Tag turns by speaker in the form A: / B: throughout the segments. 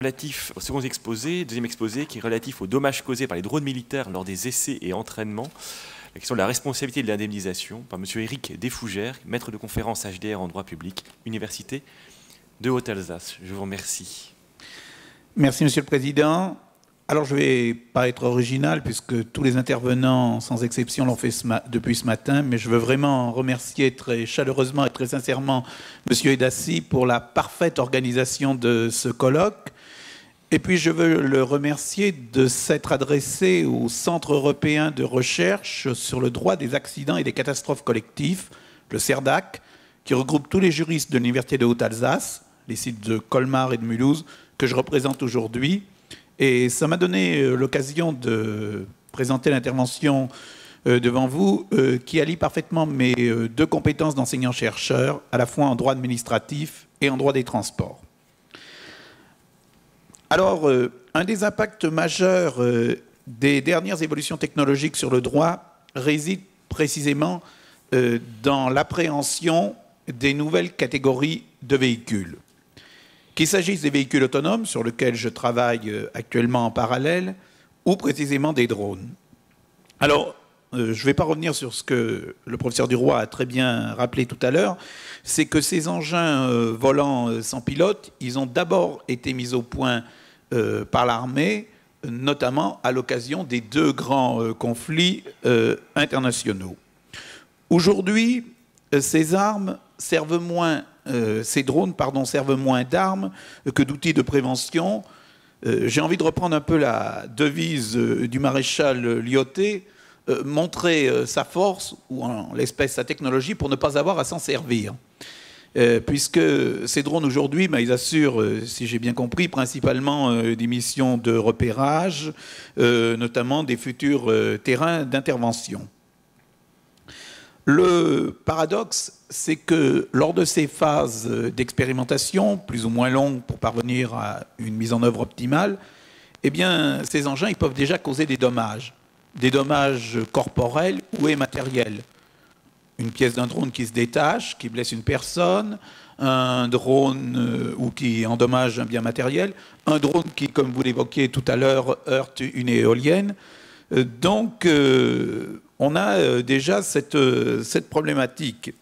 A: Relatif au second exposé, deuxième exposé qui est relatif aux dommages causés par les drones militaires lors des essais et entraînements. La question de la responsabilité de l'indemnisation par M. Éric Desfougères, maître de conférence HDR en droit public, Université de Haute-Alsace. Je vous remercie.
B: Merci, Monsieur le Président. Alors, je ne vais pas être original puisque tous les intervenants, sans exception, l'ont fait depuis ce matin, mais je veux vraiment remercier très chaleureusement et très sincèrement M. Edassi pour la parfaite organisation de ce colloque. Et puis, je veux le remercier de s'être adressé au Centre européen de recherche sur le droit des accidents et des catastrophes collectifs, le CERDAC, qui regroupe tous les juristes de l'Université de Haute-Alsace, les sites de Colmar et de Mulhouse, que je représente aujourd'hui. Et ça m'a donné l'occasion de présenter l'intervention devant vous, qui allie parfaitement mes deux compétences d'enseignant-chercheur, à la fois en droit administratif et en droit des transports. Alors, un des impacts majeurs des dernières évolutions technologiques sur le droit réside précisément dans l'appréhension des nouvelles catégories de véhicules. Qu'il s'agisse des véhicules autonomes, sur lesquels je travaille actuellement en parallèle, ou précisément des drones. Alors, je ne vais pas revenir sur ce que le professeur Duroy a très bien rappelé tout à l'heure, c'est que ces engins volants sans pilote, ils ont d'abord été mis au point par l'armée, notamment à l'occasion des deux grands conflits internationaux. Aujourd'hui, ces drones servent moins d'armes que d'outils de prévention. J'ai envie de reprendre un peu la devise du maréchal Lyautey, montrer sa force, ou en l'espèce sa technologie, pour ne pas avoir à s'en servir. Puisque ces drones aujourd'hui, ils assurent, si j'ai bien compris, principalement des missions de repérage, notamment des futurs terrains d'intervention. Le paradoxe, c'est que lors de ces phases d'expérimentation, plus ou moins longues pour parvenir à une mise en œuvre optimale, eh bien, ces engins ils peuvent déjà causer des dommages corporels ou immatériels. Une pièce d'un drone qui se détache, qui blesse une personne, un drone ou qui endommage un bien matériel, un drone qui, comme vous l'évoquiez tout à l'heure, heurte une éolienne. Donc, on a déjà cette problématique,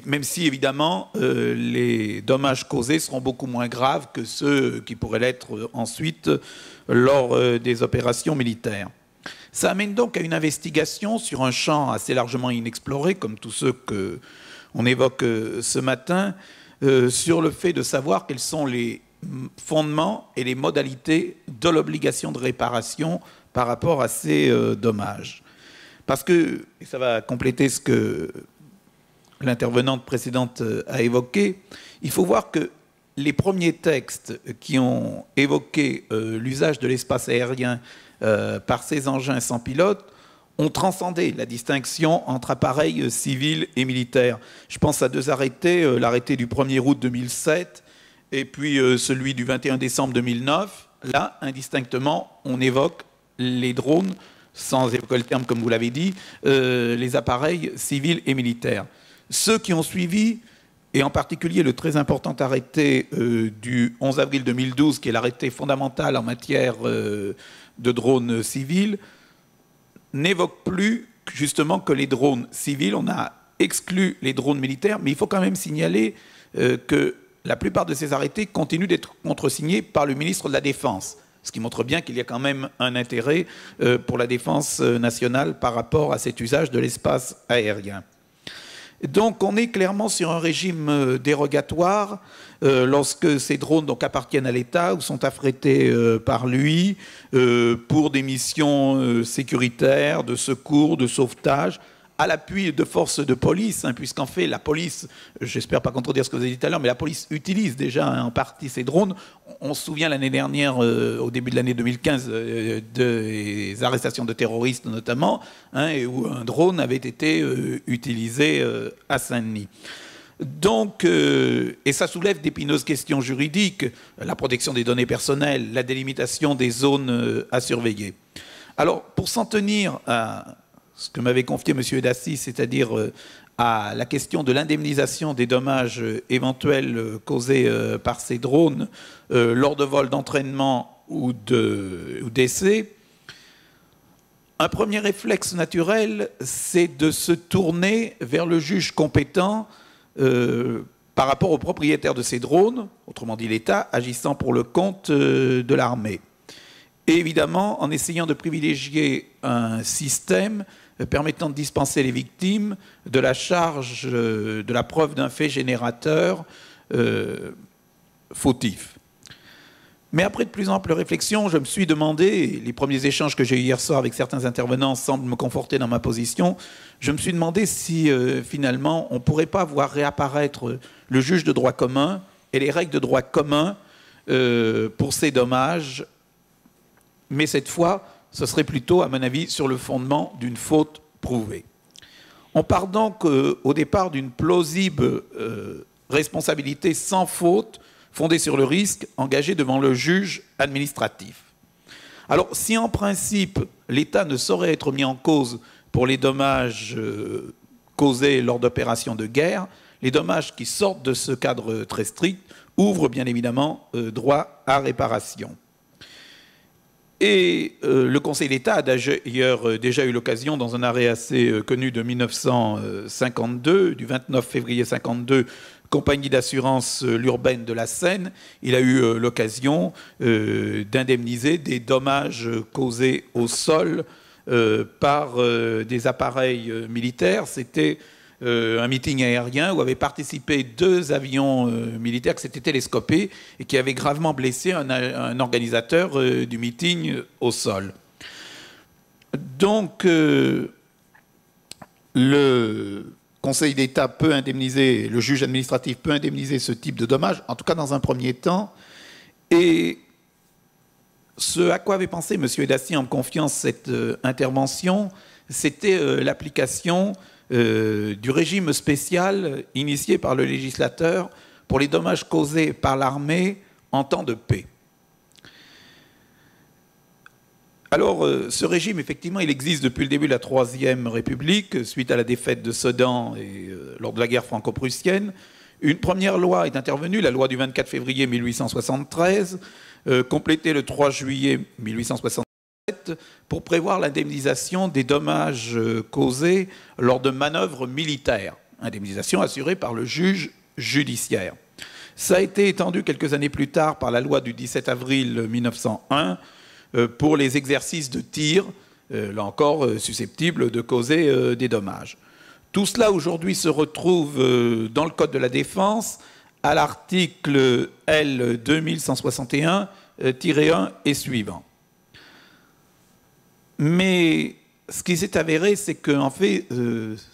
B: même si évidemment les dommages causés seront beaucoup moins graves que ceux qui pourraient l'être ensuite lors des opérations militaires. Ça amène donc à une investigation sur un champ assez largement inexploré, comme tous ceux qu'on évoque ce matin, sur le fait de savoir quels sont les fondements et les modalités de l'obligation de réparation par rapport à ces dommages. Parce que, et ça va compléter ce que l'intervenante précédente a évoqué, il faut voir que les premiers textes qui ont évoqué l'usage de l'espace aérien par ces engins sans pilote ont transcendé la distinction entre appareils civils et militaires. Je pense à deux arrêtés, l'arrêté du 1er août 2007 et puis celui du 21 décembre 2009. Là, indistinctement, on évoque les drones, sans évoquer le terme comme vous l'avez dit, les appareils civils et militaires. Ceux qui ont suivi, et en particulier le très important arrêté du 11 avril 2012, qui est l'arrêté fondamental en matière de drones civils, n'évoquent plus justement que les drones civils. On a exclu les drones militaires, mais il faut quand même signaler que la plupart de ces arrêtés continuent d'être contresignés par le ministre de la Défense, ce qui montre bien qu'il y a quand même un intérêt pour la défense nationale par rapport à cet usage de l'espace aérien. Donc on est clairement sur un régime dérogatoire lorsque ces drones donc, appartiennent à l'État ou sont affrétés par lui pour des missions sécuritaires, de secours, de sauvetage, à l'appui de forces de police, puisqu'en fait la police, j'espère pas contredire ce que vous avez dit tout à l'heure, mais la police utilise déjà en partie ces drones. On se souvient l'année dernière, au début de l'année 2015, des arrestations de terroristes notamment, et où un drone avait été utilisé à Saint-Denis. Donc, et ça soulève d'épineuses questions juridiques, la protection des données personnelles, la délimitation des zones à surveiller. Alors, pour s'en tenir à ce que m'avait confié M. Edassi, c'est-à-dire à la question de l'indemnisation des dommages éventuels causés par ces drones lors de vols d'entraînement ou d'essais, un premier réflexe naturel, c'est de se tourner vers le juge compétent par rapport au propriétaire de ces drones, autrement dit l'État, agissant pour le compte de l'armée. Et évidemment, en essayant de privilégier un système permettant de dispenser les victimes de la charge de la preuve d'un fait générateur fautif. Mais après de plus amples réflexions, je me suis demandé, et les premiers échanges que j'ai eu hier soir avec certains intervenants semblent me conforter dans ma position, je me suis demandé si finalement on ne pourrait pas voir réapparaître le juge de droit commun et les règles de droit commun pour ces dommages, mais cette fois, ce serait plutôt, à mon avis, sur le fondement d'une faute prouvée. On part donc au départ d'une plausible responsabilité sans faute, fondée sur le risque engagé devant le juge administratif. Alors, si en principe, l'État ne saurait être mis en cause pour les dommages causés lors d'opérations de guerre, les dommages qui sortent de ce cadre très strict ouvrent bien évidemment droit à réparation. Et le Conseil d'État a d'ailleurs déjà eu l'occasion, dans un arrêt assez connu de 1952, du 29 février 1952, Compagnie d'assurance l'urbaine de la Seine, il a eu l'occasion d'indemniser des dommages causés au sol par des appareils militaires. C'était un meeting aérien où avaient participé 2 avions militaires qui s'étaient télescopés et qui avaient gravement blessé un organisateur du meeting au sol. Donc, le Conseil d'État peut indemniser, le juge administratif peut indemniser ce type de dommages, en tout cas dans un premier temps. Et ce à quoi avait pensé M. Edassy en me confiant cette intervention, c'était l'application du régime spécial initié par le législateur pour les dommages causés par l'armée en temps de paix. Alors, ce régime, effectivement, il existe depuis le début de la Troisième République, suite à la défaite de Sedan et lors de la guerre franco-prussienne. Une première loi est intervenue, la loi du 24 février 1873, complétée le 3 juillet 1867, pour prévoir l'indemnisation des dommages causés lors de manœuvres militaires, indemnisation assurée par le juge judiciaire. Ça a été étendu quelques années plus tard par la loi du 17 avril 1901, pour les exercices de tir, là encore susceptibles de causer des dommages. Tout cela aujourd'hui se retrouve dans le Code de la Défense à l'article L 2161-1 et suivant. Mais ce qui s'est avéré, c'est qu'en fait,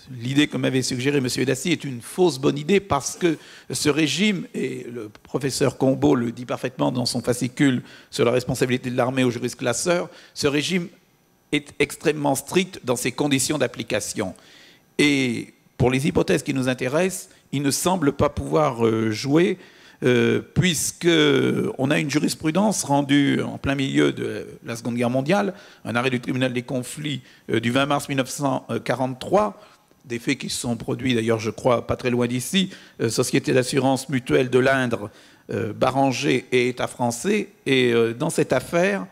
B: l'idée que m'avait suggérée M. Edassy est une fausse bonne idée parce que ce régime, et le professeur Combeau le dit parfaitement dans son fascicule sur la responsabilité de l'armée aux juristes classeurs, ce régime est extrêmement strict dans ses conditions d'application. Et pour les hypothèses qui nous intéressent, il ne semble pas pouvoir jouer puisqu'on a une jurisprudence rendue en plein milieu de la Seconde Guerre mondiale, un arrêt du tribunal des conflits du 20 mars 1943, des faits qui se sont produits d'ailleurs, je crois, pas très loin d'ici, Société d'assurance mutuelle de l'Indre, Barranger et État français. Et dans cette affaire,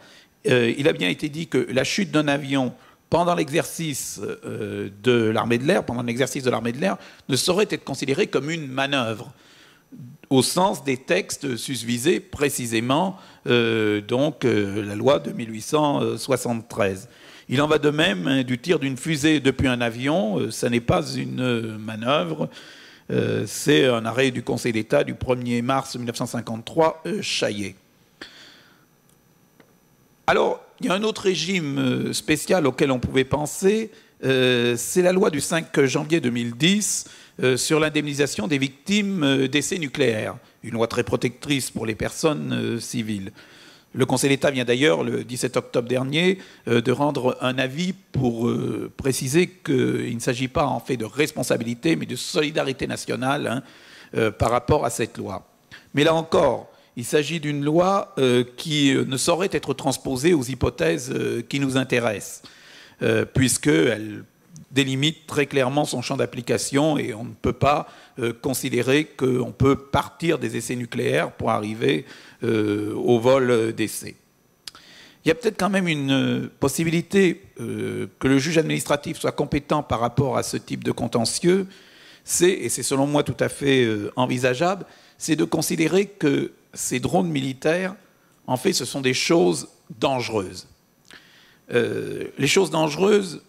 B: il a bien été dit que la chute d'un avion pendant l'exercice de l'armée de l'air, ne saurait être considérée comme une manœuvre, au sens des textes susvisés précisément, la loi de 1873. Il en va de même du tir d'une fusée depuis un avion, ça n'est pas une manœuvre, c'est un arrêt du Conseil d'État du 1er mars 1953, Chaillet. Alors, il y a un autre régime spécial auquel on pouvait penser, c'est la loi du 5 janvier 2010 sur l'indemnisation des victimes d'essais nucléaires, une loi très protectrice pour les personnes civiles. Le Conseil d'État vient d'ailleurs, le 17 octobre dernier, de rendre un avis pour préciser qu'il ne s'agit pas en fait de responsabilité, mais de solidarité nationale par rapport à cette loi. Mais là encore, il s'agit d'une loi qui ne saurait être transposée aux hypothèses qui nous intéressent, puisqu'elle délimite très clairement son champ d'application et on ne peut pas considérer qu'on peut partir des essais nucléaires pour arriver au vol d'essai. Il y a peut-être quand même une possibilité que le juge administratif soit compétent par rapport à ce type de contentieux, et c'est selon moi tout à fait envisageable, c'est de considérer que ces drones militaires, en fait, ce sont des choses dangereuses. Les choses dangereuses,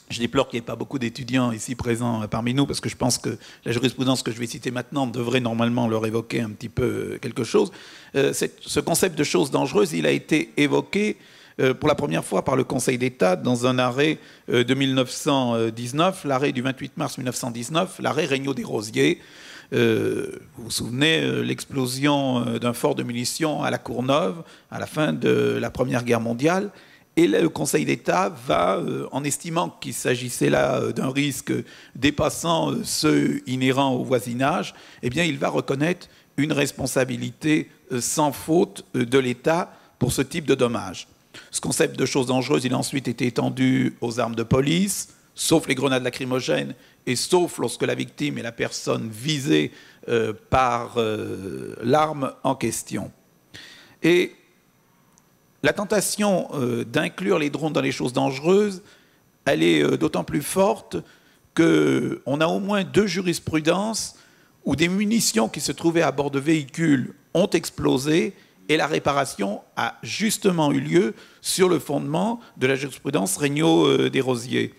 B: je déplore qu'il n'y ait pas beaucoup d'étudiants ici présents parmi nous, parce que je pense que la jurisprudence que je vais citer maintenant devrait normalement leur évoquer un petit peu quelque chose. Ce concept de choses dangereuses, il a été évoqué pour la première fois par le Conseil d'État dans un arrêt de 1919, l'arrêt du 28 mars 1919, l'arrêt Regnault-Desrosiers. Vous vous souvenez, l'explosion d'un fort de munitions à la Courneuve à la fin de la Première Guerre mondiale. Et le Conseil d'État va, en estimant qu'il s'agissait là d'un risque dépassant ceux inhérents au voisinage, eh bien, il va reconnaître une responsabilité sans faute de l'État pour ce type de dommages. Ce concept de choses dangereuses, il a ensuite été étendu aux armes de police, sauf les grenades lacrymogènes et sauf lorsque la victime est la personne visée par l'arme en question. Et la tentation d'inclure les drones dans les choses dangereuses, elle est d'autant plus forte qu'on a au moins 2 jurisprudences où des munitions qui se trouvaient à bord de véhicules ont explosé et la réparation a justement eu lieu sur le fondement de la jurisprudence Regnault-Desrosiers.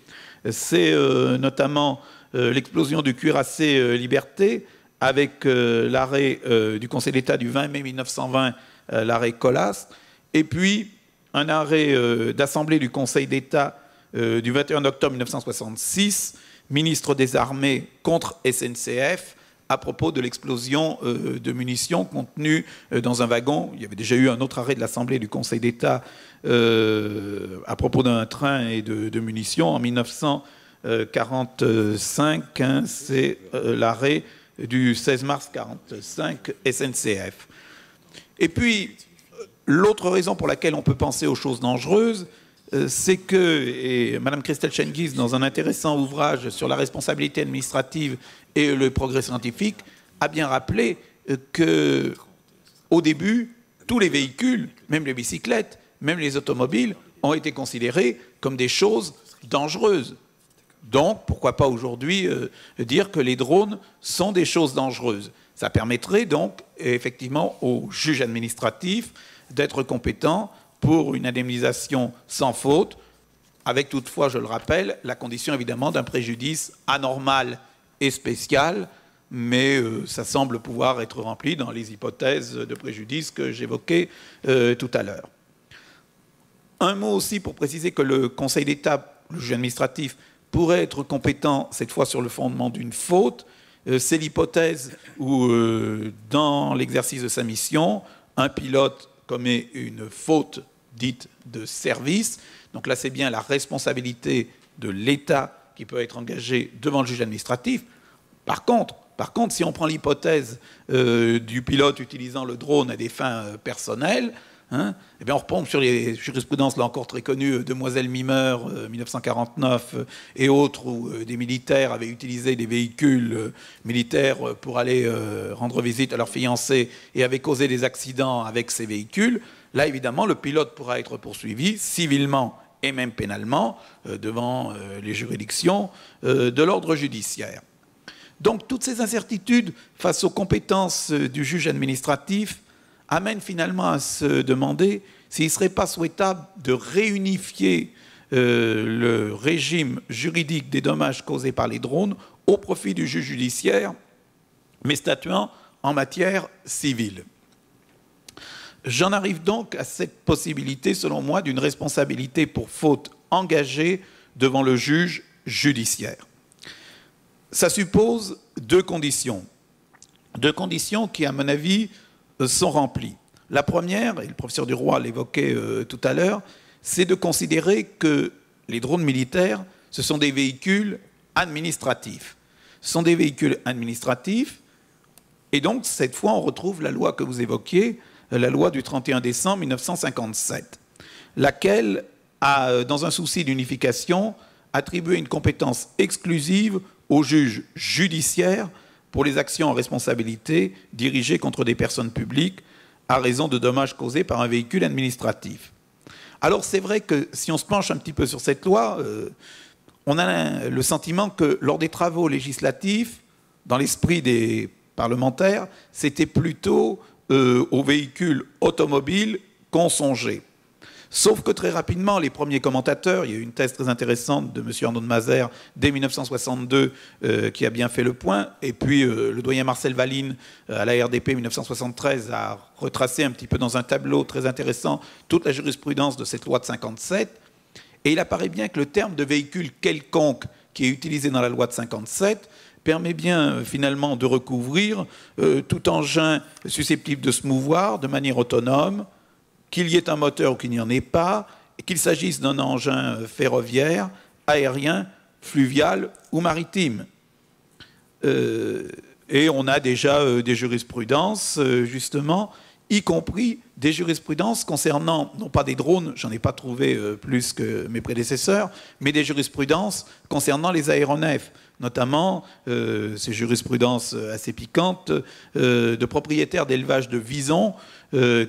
B: C'est notamment l'explosion du cuirassé Liberté avec l'arrêt du Conseil d'État du 20 mai 1920, l'arrêt Colas, et puis un arrêt d'Assemblée du Conseil d'État du 21 octobre 1966, ministre des Armées contre SNCF, à propos de l'explosion de munitions contenues dans un wagon. Il y avait déjà eu un autre arrêt de l'Assemblée du Conseil d'État à propos d'un train et de munitions en 1945. Hein, c'est l'arrêt du 16 mars 1945 SNCF. Et puis, l'autre raison pour laquelle on peut penser aux choses dangereuses, c'est que, et Mme Christelle Chengiz, dans un intéressant ouvrage sur la responsabilité administrative et le progrès scientifique, a bien rappelé qu'au début, tous les véhicules, même les bicyclettes, même les automobiles, ont été considérés comme des choses dangereuses. Donc, pourquoi pas aujourd'hui dire que les drones sont des choses dangereuses? Ça permettrait donc, effectivement, aux juges administratifs d'être compétents pour une indemnisation sans faute, avec toutefois, je le rappelle, la condition évidemment d'un préjudice anormal et spécial, mais ça semble pouvoir être rempli dans les hypothèses de préjudice que j'évoquais tout à l'heure. Un mot aussi pour préciser que le Conseil d'État, le juge administratif, pourrait être compétent cette fois sur le fondement d'une faute. C'est l'hypothèse où, dans l'exercice de sa mission, un pilote commet une faute dite de service. Donc là, c'est bien la responsabilité de l'État qui peut être engagée devant le juge administratif. Par contre, si on prend l'hypothèse du pilote utilisant le drone à des fins personnelles, hein, eh bien on retombe sur les jurisprudences, là encore très connues, Demoiselle Mimeur, 1949, et autres, où des militaires avaient utilisé des véhicules militaires pour aller rendre visite à leurs fiancés et avaient causé des accidents avec ces véhicules. Là, évidemment, le pilote pourra être poursuivi civilement et même pénalement devant les juridictions de l'ordre judiciaire. Donc, toutes ces incertitudes face aux compétences du juge administratif amènent finalement à se demander s'il ne serait pas souhaitable de réunifier le régime juridique des dommages causés par les drones au profit du juge judiciaire, mais statuant en matière civile. J'en arrive donc à cette possibilité, selon moi, d'une responsabilité pour faute engagée devant le juge judiciaire. Ça suppose 2 conditions. 2 conditions qui, à mon avis, sont remplies. La première, et le professeur Duroy l'évoquait tout à l'heure, c'est de considérer que les drones militaires, ce sont des véhicules administratifs. Ce sont des véhicules administratifs, et donc, cette fois, on retrouve la loi que vous évoquiez, la loi du 31 décembre 1957, laquelle, dans un souci d'unification, attribuer une compétence exclusive au juge judiciaire pour les actions en responsabilité dirigées contre des personnes publiques à raison de dommages causés par un véhicule administratif. Alors c'est vrai que si on se penche un petit peu sur cette loi, on a le sentiment que lors des travaux législatifs, dans l'esprit des parlementaires, c'était plutôt aux véhicules automobiles qu'on songeait. Sauf que très rapidement, les premiers commentateurs, il y a eu une thèse très intéressante de M. Arnaud de Mazères dès 1962 qui a bien fait le point, et puis le doyen Marcel Valine à la RDP 1973 a retracé un petit peu dans un tableau très intéressant toute la jurisprudence de cette loi de 57, et il apparaît bien que le terme de véhicule quelconque qui est utilisé dans la loi de 57 permet bien finalement de recouvrir tout engin susceptible de se mouvoir de manière autonome, qu'il y ait un moteur ou qu'il n'y en ait pas, qu'il s'agisse d'un engin ferroviaire, aérien, fluvial ou maritime. Et on a déjà des jurisprudences, justement, y compris des jurisprudences concernant, non pas des drones, j'en ai pas trouvé plus que mes prédécesseurs, mais des jurisprudences concernant les aéronefs, notamment ces jurisprudences assez piquantes de propriétaires d'élevage de visons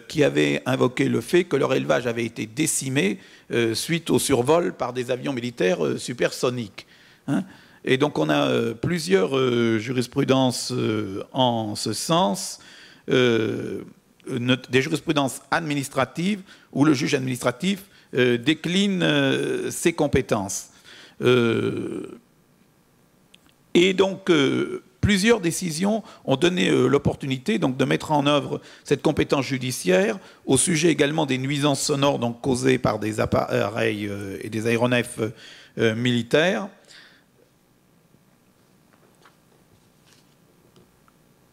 B: qui avaient invoqué le fait que leur élevage avait été décimé suite au survol par des avions militaires supersoniques. Hein. Et donc on a plusieurs jurisprudences en ce sens, des jurisprudences administratives où le juge administratif décline ses compétences. Et donc, plusieurs décisions ont donné l'opportunité donc, de mettre en œuvre cette compétence judiciaire au sujet également des nuisances sonores donc, causées par des appareils et des aéronefs militaires.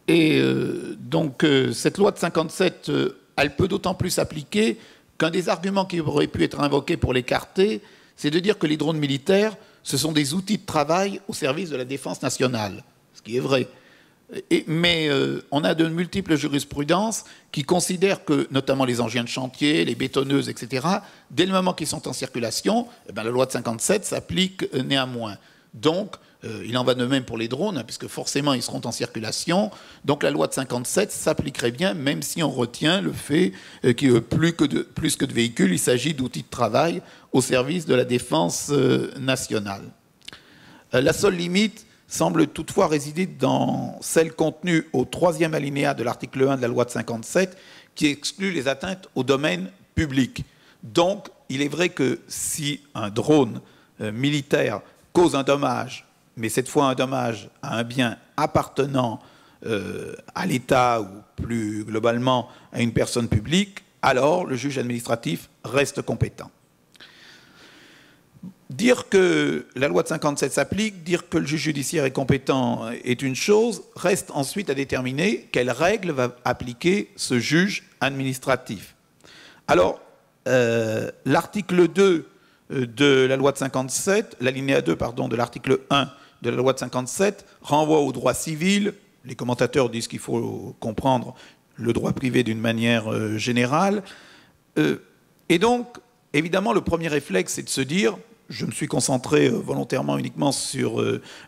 B: Et donc, cette loi de 57, elle peut d'autant plus s'appliquer qu'un des arguments qui aurait pu être invoqué pour l'écarter, c'est de dire que les drones militaires, ce sont des outils de travail au service de la défense nationale, ce qui est vrai. Mais on a de multiples jurisprudences qui considèrent que, notamment les engins de chantier, les bétonneuses, etc., dès le moment qu'ils sont en circulation, eh bien, la loi de 57 s'applique néanmoins. Donc, il en va de même pour les drones, hein, puisque forcément ils seront en circulation. Donc la loi de 57 s'appliquerait bien, même si on retient le fait que plus que de véhicules, il s'agit d'outils de travail au service de la défense nationale. La seule limite semble toutefois résider dans celle contenue au 3e alinéa de l'article 1 de la loi de 57, qui exclut les atteintes au domaine public. Donc, il est vrai que si un drone militaire cause un dommage, mais cette fois un dommage à un bien appartenant à l'État ou plus globalement à une personne publique, alors le juge administratif reste compétent. Dire que la loi de 57 s'applique, dire que le juge judiciaire est compétent est une chose, reste ensuite à déterminer quelle règle va appliquer ce juge administratif. Alors, l'article 2 de la loi de 57, l'alinéa 2, pardon, de l'article 1 de la loi de 57 renvoie au droit civil. Les commentateurs disent qu'il faut comprendre le droit privé d'une manière générale. Et donc, évidemment, le premier réflexe, c'est de se dire, je me suis concentré volontairement uniquement sur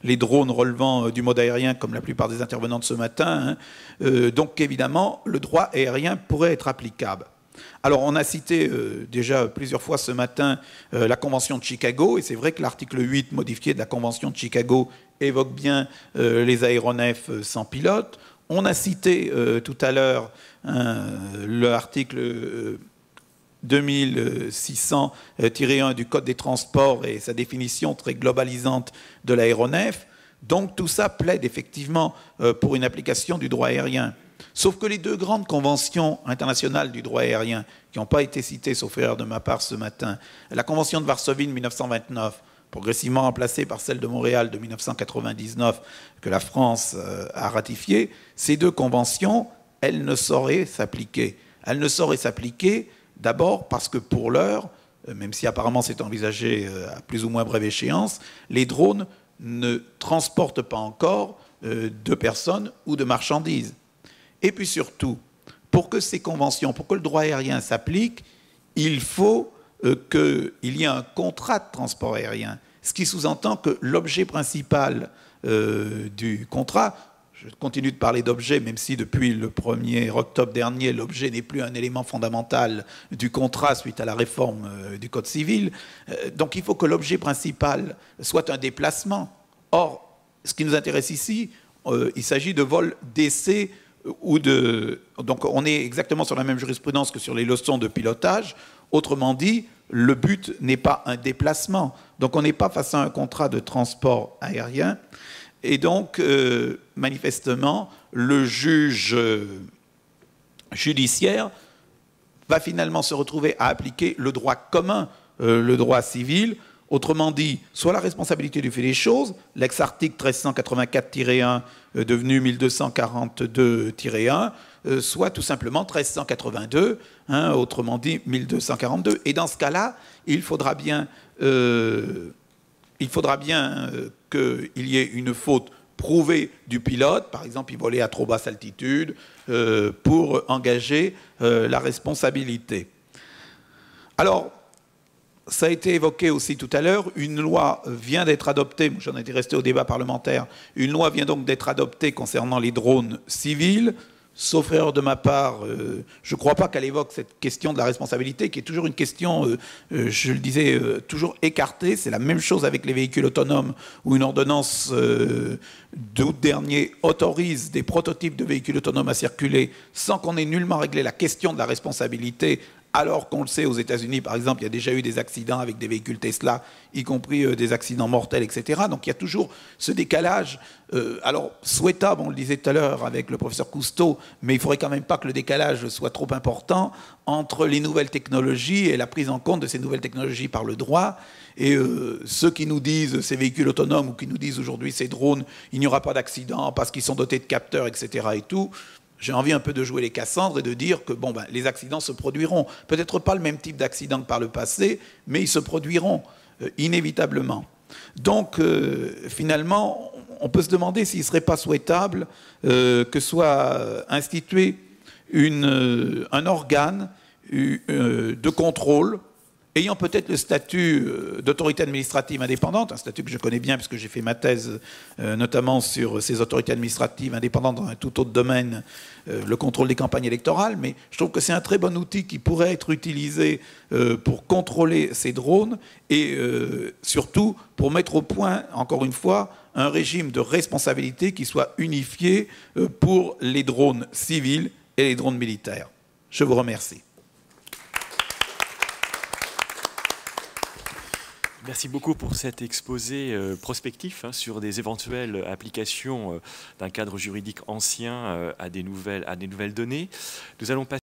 B: les drones relevant du mode aérien, comme la plupart des intervenants de ce matin, hein. Donc, évidemment, le droit aérien pourrait être applicable. Alors, on a cité déjà plusieurs fois ce matin la Convention de Chicago, et c'est vrai que l'article 8 modifié de la Convention de Chicago évoque bien les aéronefs sans pilote. On a cité tout à l'heure l'article 2600-1 du Code des transports et sa définition très globalisante de l'aéronef. Donc, tout ça plaide effectivement pour une application du droit aérien. Sauf que les deux grandes conventions internationales du droit aérien, qui n'ont pas été citées, sauf erreur de ma part ce matin, la Convention de Varsovie de 1929, progressivement remplacée par celle de Montréal de 1999, que la France a ratifiée, ces deux conventions, elles ne sauraient s'appliquer. Elles ne sauraient s'appliquer d'abord parce que pour l'heure, même si apparemment c'est envisagé à plus ou moins brève échéance, les drones ne transportent pas encore de personnes ou de marchandises. Et puis surtout, pour que ces conventions, pour que le droit aérien s'applique, il faut qu'il y ait un contrat de transport aérien, ce qui sous-entend que l'objet principal du contrat, je continue de parler d'objet, même si depuis le 1er octobre dernier, l'objet n'est plus un élément fondamental du contrat suite à la réforme du Code civil. Donc il faut que l'objet principal soit un déplacement. Or, ce qui nous intéresse ici, il s'agit de vol d'essai ou de... Donc on est exactement sur la même jurisprudence que sur les leçons de pilotage. Autrement dit, le but n'est pas un déplacement. Donc on n'est pas face à un contrat de transport aérien. Et donc, manifestement, le juge judiciaire va finalement se retrouver à appliquer le droit commun, le droit civil. Autrement dit, soit la responsabilité du fait des choses, l'ex-article 1384-1 devenu 1242-1, soit tout simplement 1382, autrement dit 1242. Et dans ce cas-là, il faudra bien qu'il y ait une faute prouvée du pilote, par exemple, il volait à trop basse altitude, pour engager la responsabilité. Alors, ça a été évoqué aussi tout à l'heure, une loi vient d'être adoptée, j'en étais resté au débat parlementaire, une loi vient donc d'être adoptée concernant les drones civils. Sauf erreur de ma part, je ne crois pas qu'elle évoque cette question de la responsabilité, qui est toujours une question, je le disais, toujours écartée. C'est la même chose avec les véhicules autonomes, où une ordonnance d'août dernier autorise des prototypes de véhicules autonomes à circuler sans qu'on ait nullement réglé la question de la responsabilité, alors qu'on le sait, aux États-Unis, par exemple, il y a déjà eu des accidents avec des véhicules Tesla, y compris des accidents mortels, etc. Donc il y a toujours ce décalage, alors souhaitable, on le disait tout à l'heure avec le professeur Cousteau, mais il ne faudrait quand même pas que le décalage soit trop important entre les nouvelles technologies et la prise en compte de ces nouvelles technologies par le droit. Et ceux qui nous disent ces véhicules autonomes ou qui nous disent aujourd'hui ces drones, il n'y aura pas d'accident parce qu'ils sont dotés de capteurs, etc. et tout, j'ai envie un peu de jouer les Cassandres et de dire que bon, ben, les accidents se produiront. Peut-être pas le même type d'accident que par le passé, mais ils se produiront inévitablement. Donc, finalement, on peut se demander s'il ne serait pas souhaitable que soit institué un organe de contrôle ayant peut-être le statut d'autorité administrative indépendante, un statut que je connais bien puisque j'ai fait ma thèse notamment sur ces autorités administratives indépendantes dans un tout autre domaine, le contrôle des campagnes électorales, mais je trouve que c'est un très bon outil qui pourrait être utilisé pour contrôler ces drones et surtout pour mettre au point, encore une fois, un régime de responsabilité qui soit unifié pour les drones civils et les drones militaires. Je vous remercie.
A: Merci beaucoup pour cet exposé prospectif sur des éventuelles applications d'un cadre juridique ancien à des nouvelles données. Nous allons passer